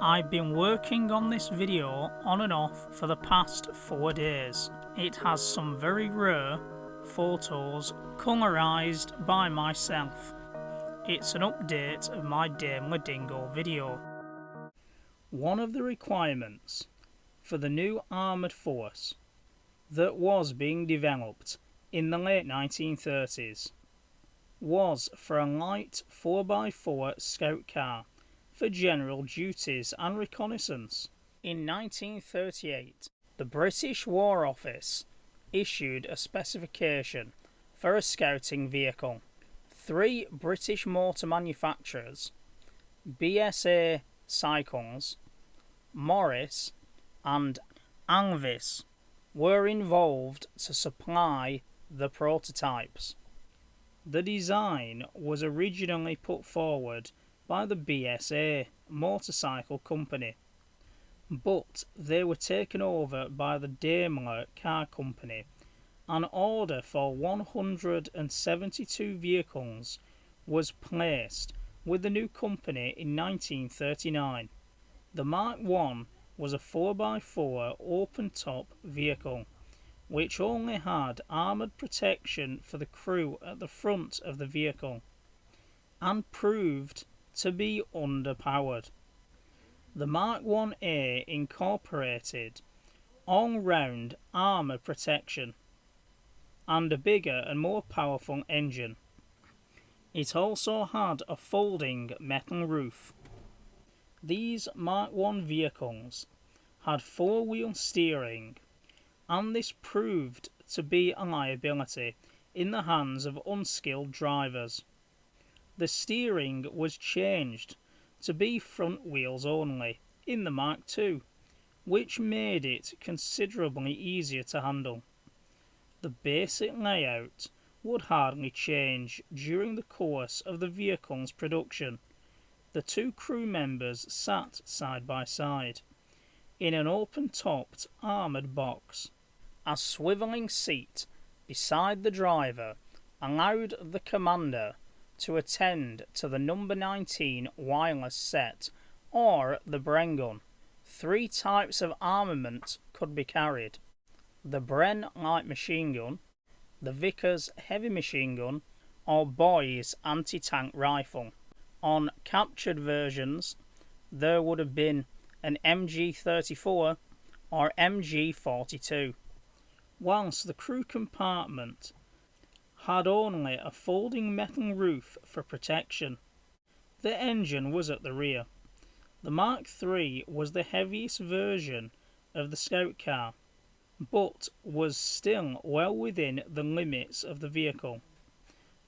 I've been working on this video on and off for the past 4 days. It has some very rare photos colorized by myself. It's an update of my Daimler Dingo video. One of the requirements for the new armoured force that was being developed in the late 1930s was for a light 4x4 scout car for general duties and reconnaissance. In 1938, the British War Office issued a specification for a scouting vehicle. 3 British motor manufacturers, BSA Cycles, Morris and Alvis, were involved to supply the prototypes. The design was originally put forward by the BSA motorcycle company, but they were taken over by the Daimler car company. An order for 172 vehicles was placed with the new company in 1939. The Mark I was a 4x4 open-top vehicle, which only had armoured protection for the crew at the front of the vehicle, and proved to be underpowered. The Mark 1A incorporated all-round armour protection and a bigger and more powerful engine. It also had a folding metal roof. These Mark I vehicles had 4-wheel steering, and this proved to be a liability in the hands of unskilled drivers. The steering was changed to be front wheels only in the Mark II, which made it considerably easier to handle. The basic layout would hardly change during the course of the vehicle's production. The 2 crew members sat side by side in an open-topped armoured box. A swivelling seat beside the driver allowed the commander to attend to the number 19 wireless set or the Bren gun. 3 types of armament could be carried: the Bren light machine gun, the Vickers heavy machine gun, or Boy's anti-tank rifle. On captured versions, there would have been an MG-34 or MG-42, whilst the crew compartment had only a folding metal roof for protection. The engine was at the rear. The Mark III was the heaviest version of the scout car, but was still well within the limits of the vehicle.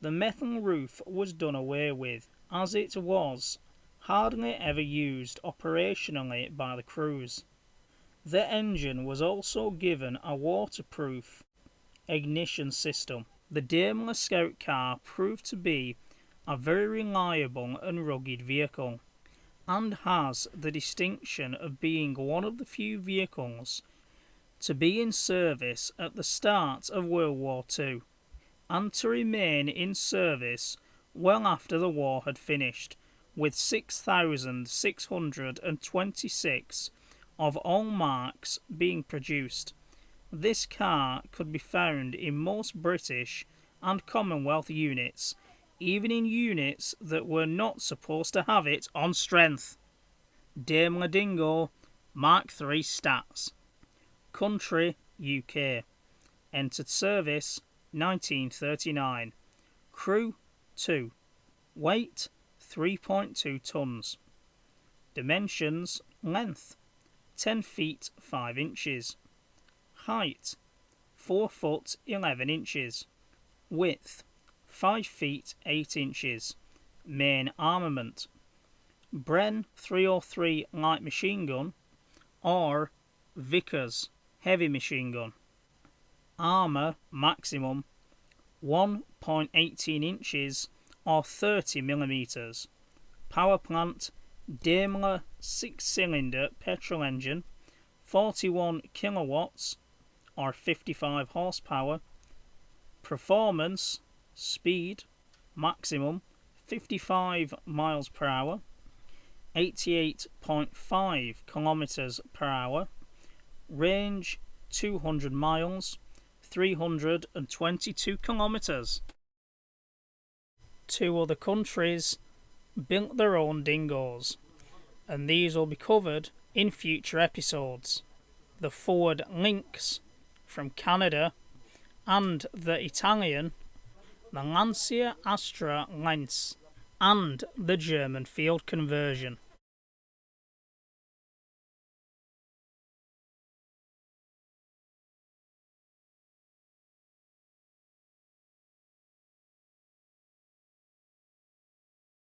The metal roof was done away with, as it was hardly ever used operationally by the crews. The engine was also given a waterproof ignition system. The Daimler Scout car proved to be a very reliable and rugged vehicle, and has the distinction of being one of the few vehicles to be in service at the start of World War II, and to remain in service well after the war had finished, with 6,626 of all marks being produced. This car could be found in most British and Commonwealth units, even in units that were not supposed to have it on strength. Daimler Dingo Mark III stats. Country UK. Entered service 1939. Crew 2. Weight 3.2 tons. Dimensions: length 10 feet 5 inches. Height 4 foot 11 inches. Width 5 feet 8 inches. Main armament: Bren 303 light machine gun or Vickers heavy machine gun. Armour maximum 1.18 inches or 30 millimeters. Power plant: Daimler 6-cylinder petrol engine, 41 kilowatts or 55 horsepower. Performance: speed maximum 55 miles per hour. 88.5 kilometers per hour, range 200 miles, 322 kilometers. 2 other countries built their own Dingos, and these will be covered in future episodes. The Ford Lynx from Canada and the Italian, the Lancia Astra Lens, and the German field conversion.